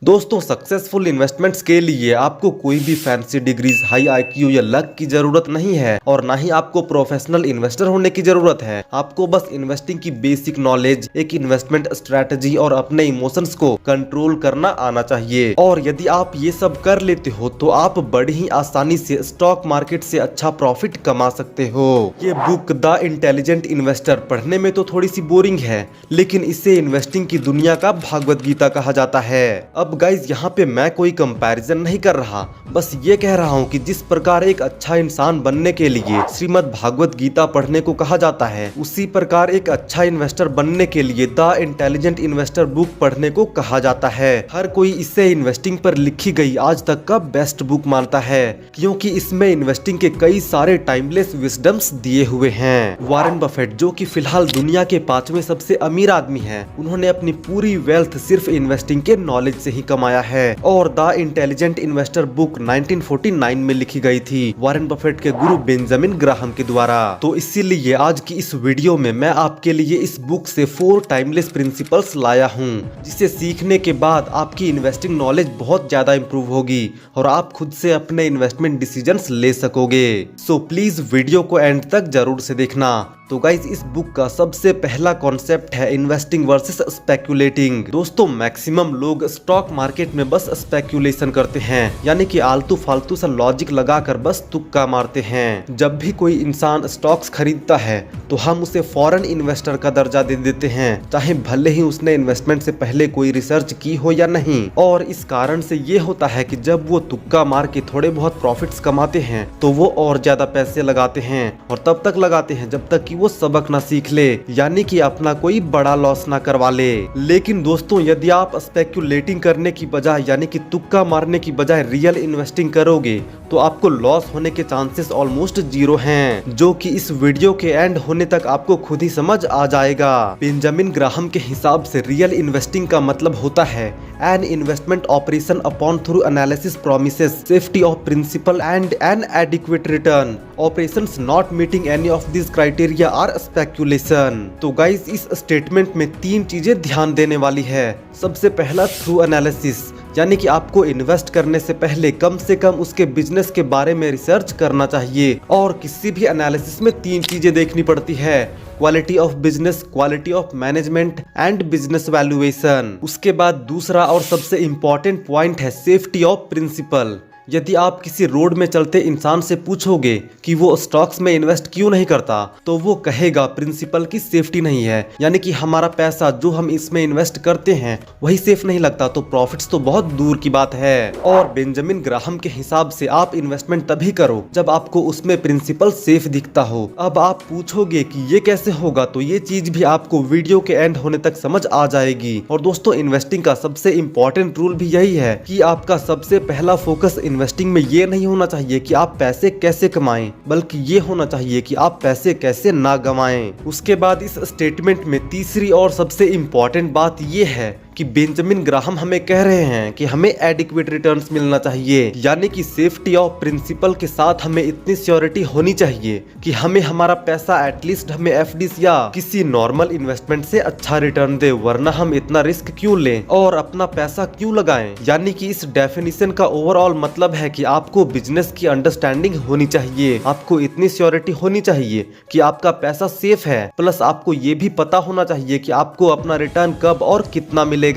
दोस्तों successful investments के लिए आपको कोई भी फैंसी डिग्रीज, हाई आईक्यू या लक की जरूरत नहीं है और ना ही आपको प्रोफेशनल इन्वेस्टर होने की जरूरत है। आपको बस इन्वेस्टिंग की बेसिक नॉलेज, एक इन्वेस्टमेंट स्ट्रेटजी और अपने इमोशंस को कंट्रोल करना आना चाहिए। और यदि आप ये सब कर लेते हो तो आप बड़ी ही आसानी से स्टॉक मार्केट से अच्छा प्रॉफिट कमा सकते हो। ये बुक द इंटेलिजेंट इन्वेस्टर पढ़ने में तो थोड़ी सी बोरिंग है, लेकिन इसे इन्वेस्टिंग की दुनिया का भागवत गीता कहा जाता है। अब गाइज यहाँ पे मैं कोई कंपैरिजन नहीं कर रहा, बस ये कह रहा हूँ कि जिस प्रकार एक अच्छा इंसान बनने के लिए श्रीमद् भागवत गीता पढ़ने को कहा जाता है, उसी प्रकार एक अच्छा इन्वेस्टर बनने के लिए द इंटेलिजेंट इन्वेस्टर बुक पढ़ने को कहा जाता है। हर कोई इसे इन्वेस्टिंग पर लिखी गई आज तक का बेस्ट बुक मानता है, क्योंकि इसमें इन्वेस्टिंग के कई सारे टाइमलेस विजडम्स दिए हुए हैं। वॉरेन बफेट, जो कि फिलहाल दुनिया के 5वें सबसे अमीर आदमी हैं, उन्होंने अपनी पूरी वेल्थ सिर्फ इन्वेस्टिंग के नॉलेज से ही कमाया है और द इंटेलिजेंट इन्वेस्टर बुक 1949 में लिखी गई थी वॉरेन बफेट के गुरु बेंजामिन ग्राहम के द्वारा। तो इसीलिए आज की इस वीडियो में मैं आपके लिए इस बुक से 4 टाइमलेस प्रिंसिपल्स लाया हूँ, जिसे सीखने के बाद आपकी इन्वेस्टिंग नॉलेज बहुत ज्यादा इंप्रूव होगी और आप खुद से अपने इन्वेस्टमेंट डिसीजंस ले सकोगे। सो प्लीज वीडियो को एंड तक जरूर से देखना। तो गाइज इस बुक का सबसे पहला कॉन्सेप्ट है इन्वेस्टिंग वर्सेस स्पेक्यूलेटिंग। दोस्तों मैक्सिमम लोग स्टॉक मार्केट में बस स्पेक्यूलेशन करते हैं, यानी कि आलतू फालतू सा लॉजिक लगाकर बस तुक्का मारते हैं। जब भी कोई इंसान स्टॉक्स खरीदता है तो हम उसे फॉरेन इन्वेस्टर का दर्जा दे देते हैं, चाहे भले ही उसने इन्वेस्टमेंट से पहले कोई रिसर्च की हो या नहीं। और इस कारण से ये होता है कि जब वो तुक्का मार के थोड़े बहुत प्रॉफिट्स कमाते हैं तो वो और ज्यादा पैसे लगाते हैं और तब तक लगाते हैं जब तक कि वो सबक ना सीख ले, यानी कि अपना कोई बड़ा लॉस ना करवा ले। लेकिन दोस्तों यदि आप स्पेक्यूलेटिंग करने की बजाय, यानी कि तुक्का मारने की बजाय रियल इन्वेस्टिंग करोगे तो आपको लॉस होने के चांसेस ऑलमोस्ट 0 हैं, जो कि इस वीडियो के एंड होने तक आपको खुद ही समझ आ जाएगा। बेंजामिन ग्राहम के हिसाब से रियल इन्वेस्टिंग का मतलब होता है an investment operation upon through analysis promises safety of principal and an adequate return. Operations not meeting any of this criteria are speculation. तो गाइस इस स्टेटमेंट में 3 चीजें ध्यान देने वाली है। सबसे पहला थ्रू एनालिसिस, यानी कि आपको इन्वेस्ट करने से पहले कम से कम उसके बिजनेस के बारे में रिसर्च करना चाहिए। और किसी भी एनालिसिस में 3 चीजें देखनी पड़ती है, quality of business, quality of management and business valuation. उसके बाद दूसरा और सबसे इंपॉर्टेंट पॉइंट है सेफ्टी ऑफ प्रिंसिपल। यदि आप किसी रोड में चलते इंसान से पूछोगे कि वो स्टॉक्स में इन्वेस्ट क्यों नहीं करता, तो वो कहेगा प्रिंसिपल की सेफ्टी नहीं है, यानी कि हमारा पैसा जो हम इसमें इन्वेस्ट करते हैं वही सेफ नहीं लगता, तो प्रॉफिट्स तो बहुत दूर की बात है। और बेंजामिन ग्राहम के हिसाब से आप इन्वेस्टमेंट तभी करो जब आपको उसमें प्रिंसिपल सेफ दिखता हो। अब आप पूछोगे कि ये कैसे होगा, तो ये चीज भी आपको वीडियो के एंड होने तक समझ आ जाएगी। और दोस्तों इन्वेस्टिंग का सबसे इंपॉर्टेंट रूल भी यही है कि आपका सबसे पहला फोकस इन्वेस्टिंग में ये नहीं होना चाहिए कि आप पैसे कैसे कमाएं, बल्कि ये होना चाहिए कि आप पैसे कैसे ना गंवाएं। उसके बाद इस स्टेटमेंट में तीसरी और सबसे इंपॉर्टेंट बात ये है कि बेंजामिन ग्राहम हमें कह रहे हैं कि हमें एडिक्वेट रिटर्न्स मिलना चाहिए, यानी कि सेफ्टी ऑफ प्रिंसिपल के साथ हमें इतनी सिक्योरिटी होनी चाहिए कि हमें हमारा पैसा एटलीस्ट हमें एफडीज या किसी नॉर्मल इन्वेस्टमेंट से अच्छा रिटर्न दे, वरना हम इतना रिस्क क्यों लें और अपना पैसा क्यों लगाएं। यानी कि इस डेफिनेशन का ओवरऑल मतलब है कि आपको बिजनेस की अंडरस्टैंडिंग होनी चाहिए, आपको इतनी सिक्योरिटी होनी चाहिए कि आपका पैसा सेफ है, प्लस आपको ये भी पता होना चाहिए कि आपको अपना रिटर्न कब और कितना मिलेगा।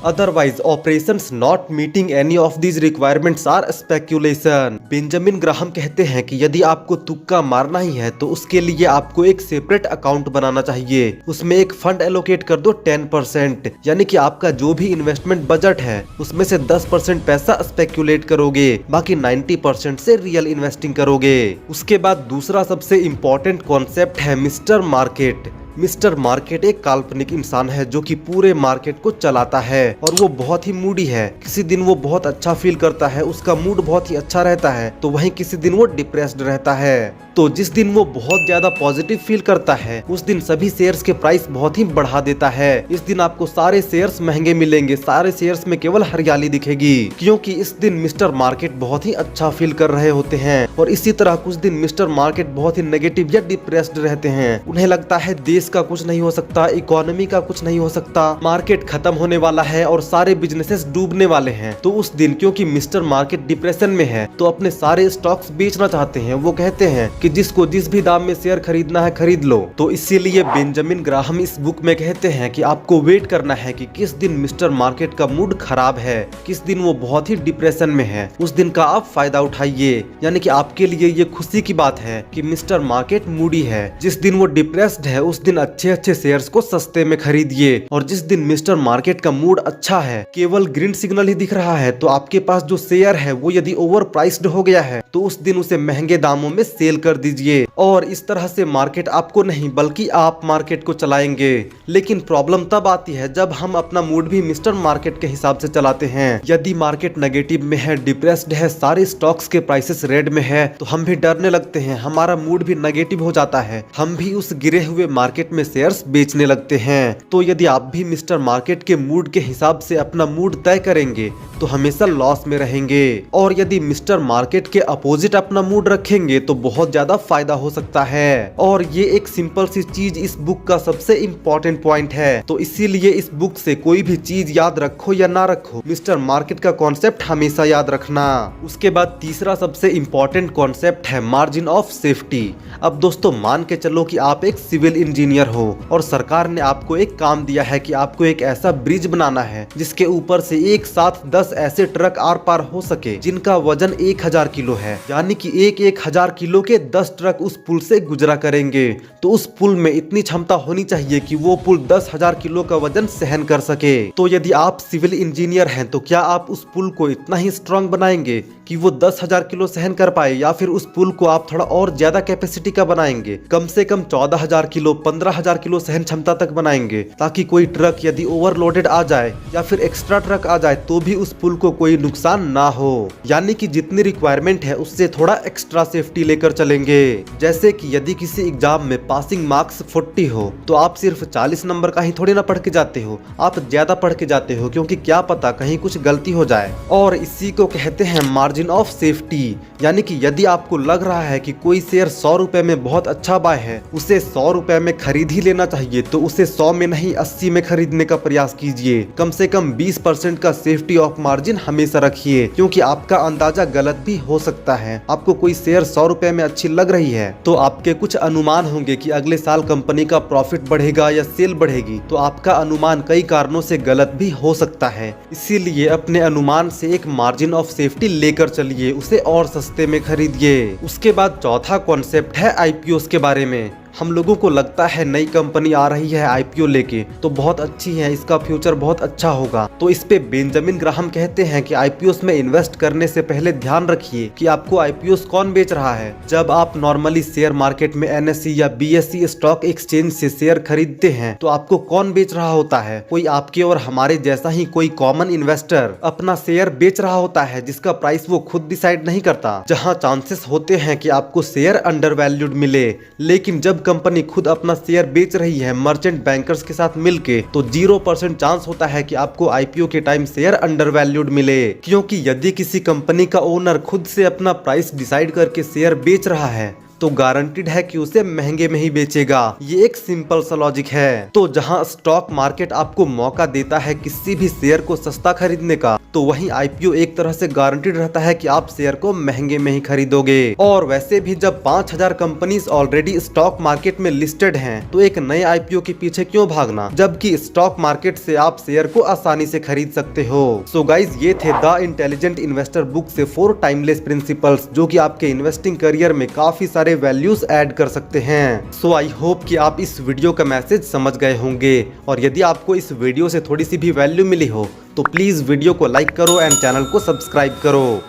Otherwise operations not meeting any of these requirements are speculation. Benjamin Graham कहते हैं कि यदि आपको तुक्का मारना ही है तो उसके लिए आपको एक सेपरेट अकाउंट बनाना चाहिए, उसमें एक फंड एलोकेट कर दो 10%, यानी कि आपका जो भी इन्वेस्टमेंट बजट है उसमें से 10% पैसा स्पेक्यूलेट करोगे, बाकी 90% से रियल इन्वेस्टिंग करोगे। उसके बाद दूसरा सबसे इंपॉर्टेंट कॉन्सेप्ट है मिस्टर मार्केट। मिस्टर मार्केट एक काल्पनिक इंसान है जो कि पूरे मार्केट को चलाता है और वो बहुत ही मूडी है। किसी दिन वो बहुत अच्छा फील करता है, उसका मूड बहुत ही अच्छा रहता है, तो वहीं किसी दिन वो डिप्रेस्ड रहता है। तो जिस दिन वो बहुत ज्यादा पॉजिटिव फील करता है उस दिन सभी शेयर्स के प्राइस बहुत ही बढ़ा देता है। इस दिन आपको सारे शेयर्स महंगे मिलेंगे, सारे शेयर्स में केवल हरियाली दिखेगी, क्योंकि इस दिन मिस्टर मार्केट बहुत ही अच्छा फील कर रहे होते हैं। और इसी तरह कुछ दिन मिस्टर मार्केट बहुत ही नेगेटिव या डिप्रेस्ड रहते हैं, उन्हें लगता है देश देश का कुछ नहीं हो सकता, इकोनॉमी का कुछ नहीं हो सकता, मार्केट खत्म होने वाला है और सारे बिजनेसेस डूबने वाले हैं, तो उस दिन क्योंकि मिस्टर मार्केट डिप्रेशन में है तो अपने सारे स्टॉक्स बेचना चाहते हैं। वो कहते हैं कि जिसको जिस भी दाम में शेयर खरीदना है खरीद लो। तो इसीलिए बेंजामिन ग्राहम इस बुक में कहते हैं कि आपको वेट करना है कि किस दिन मिस्टर मार्केट का मूड खराब है, किस दिन वो बहुत ही डिप्रेशन में है, उस दिन का आप फायदा उठाइए। यानी कि आपके लिए ये खुशी की बात है कि मिस्टर मार्केट मूडी है। जिस दिन वो डिप्रेस्ड है उस दिन अच्छे अच्छे शेयर्स को सस्ते में खरीदिए, और जिस दिन मिस्टर मार्केट का मूड अच्छा है, केवल ग्रीन सिग्नल ही दिख रहा है, तो आपके पास जो शेयर है वो यदि ओवर प्राइस्ड हो गया है तो उस दिन उसे महंगे दामों में सेल कर दीजिए। और इस तरह से मार्केट आपको नहीं बल्कि आप मार्केट को चलाएंगे। लेकिन प्रॉब्लम तब आती है जब हम अपना मूड भी मिस्टर मार्केट के हिसाब से चलाते हैं। यदि मार्केट नेगेटिव में है, डिप्रेस्ड है, सारे स्टॉक्स के प्राइसेस रेड में है, तो हम भी डरने लगते हैं, हमारा मूड भी नेगेटिव हो जाता है, हम भी उस गिरे हुए मार्केट में शेयर्स बेचने लगते हैं। तो यदि आप भी मिस्टर मार्केट के मूड के हिसाब से अपना मूड तय करेंगे तो हमेशा लॉस में रहेंगे, और यदि मिस्टर मार्केट के अपोजिट अपना मूड रखेंगे तो बहुत ज्यादा फायदा हो सकता है। और ये एक सिंपल सी चीज इस बुक का सबसे इम्पोर्टेंट पॉइंट है। तो इसीलिए इस बुक से कोई भी चीज याद रखो या ना रखो, मिस्टर मार्केट का कॉन्सेप्ट हमेशा याद रखना। उसके बाद तीसरा सबसे इम्पोर्टेंट कॉन्सेप्ट है मार्जिन ऑफ सेफ्टी। अब दोस्तों मान के चलो कि आप एक सिविल इंजीनियर हो और सरकार ने आपको एक काम दिया है कि आपको एक ऐसा ब्रिज बनाना है जिसके ऊपर से एक साथ 10 ऐसे ट्रक आर पार हो सके जिनका वजन 1000 किलो है। यानी कि 1000 किलो के 10 ट्रक उस पुल से गुजरा करेंगे। तो उस पुल में इतनी क्षमता होनी चाहिए कि वो पुल 10,000 किलो का वजन सहन कर सके। तो यदि आप सिविल इंजीनियर हैं तो क्या आप उस पुल को इतना ही स्ट्रांग बनाएंगे कि वो 10,000 किलो सहन कर पाए, या फिर उस पुल को आप थोड़ा और ज्यादा कैपेसिटी का बनाएंगे, कम से कम 14,000 किलो 15,000 किलो सहन क्षमता तक बनाएंगे, ताकि कोई ट्रक यदि ओवरलोडेड आ जाए या फिर एक्स्ट्रा ट्रक आ जाए तो भी उस पुल को कोई नुकसान ना हो। यानी कि जितनी रिक्वायरमेंट है उससे थोड़ा एक्स्ट्रा सेफ्टी लेकर चलेंगे। जैसे कि यदि किसी एग्जाम में पासिंग मार्क्स 40 हो तो आप सिर्फ 40 नंबर का ही थोड़ी ना पढ़ के जाते हो, आप ज्यादा पढ़ के जाते हो, क्योंकि क्या पता कहीं कुछ गलती हो जाए। और इसी को कहते हैं मार्जिन ऑफ सेफ्टी। यानी कि यदि आपको लग रहा है कि कोई शेयर 100 रुपए में बहुत अच्छा बाय है, उसे 100 रुपए में खरीद ही लेना चाहिए, तो उसे 100 में नहीं 80 में खरीदने का प्रयास कीजिए। कम से कम 20% का सेफ्टी ऑफ मार्जिन हमेशा रखिए, क्योंकि आपका अंदाजा गलत भी हो सकता है। आपको कोई शेयर 100 रुपए में अच्छी लग रही है तो आपके कुछ अनुमान होंगे कि अगले साल कंपनी का प्रॉफिट बढ़ेगा या सेल बढ़ेगी, तो आपका अनुमान कई कारणों से गलत भी हो सकता है। इसीलिए अपने अनुमान से एक मार्जिन ऑफ सेफ्टी लेकर चलिए, उसे और सस्ते में खरीदिए। उसके बाद चौथा कॉन्सेप्ट है आईपीओ के बारे में। हम लोगों को लगता है नई कंपनी आ रही है आईपीओ लेके तो बहुत अच्छी है, इसका फ्यूचर बहुत अच्छा होगा। तो इस पे बेंजामिन ग्राहम कहते हैं कि आईपीओ में इन्वेस्ट करने से पहले ध्यान रखिए कि आपको आईपीओ कौन बेच रहा है। जब आप नॉर्मली शेयर मार्केट में एनएसई या बीएसई स्टॉक एक्सचेंज से शेयर खरीदते हैं तो आपको कौन बेच रहा होता है? कोई आपके और हमारे जैसा ही कोई कॉमन इन्वेस्टर अपना शेयर बेच रहा होता है, जिसका प्राइस वो खुद डिसाइड नहीं करता, जहाँ चांसेस होते हैं कि आपको शेयर अंडर वैल्यूड मिले। लेकिन जब कंपनी खुद अपना शेयर बेच रही है मर्चेंट बैंकर्स के साथ मिलके, तो 0% चांस होता है कि आपको आईपीओ के टाइम शेयर अंडर वैल्यूड मिले। क्योंकि यदि किसी कंपनी का ओनर खुद से अपना प्राइस डिसाइड करके शेयर बेच रहा है तो गारंटीड है कि उसे महंगे में ही बेचेगा। ये एक सिंपल सा लॉजिक है। तो जहां स्टॉक मार्केट आपको मौका देता है किसी भी शेयर को सस्ता खरीदने का, तो वहीं आईपीओ एक तरह से गारंटीड रहता है कि आप शेयर को महंगे में ही खरीदोगे। और वैसे भी जब 5000 कंपनीज ऑलरेडी स्टॉक मार्केट में लिस्टेड हैं, तो एक नए आईपीओ के पीछे क्यों भागना, जबकि स्टॉक मार्केट से आप शेयर को आसानी से खरीद सकते हो। सो गाइज, ये थे द इंटेलिजेंट इन्वेस्टर बुक से 4 टाइमलेस प्रिंसिपल्स, जो कि आपके इन्वेस्टिंग करियर में काफी सारे वैल्यूज ऐड कर सकते हैं। सो आई होप कि आप इस वीडियो का मैसेज समझ गए होंगे, और यदि आपको इस वीडियो से थोड़ी सी भी वैल्यू मिली हो तो प्लीज वीडियो को लाइक करो एंड चैनल को सब्सक्राइब करो।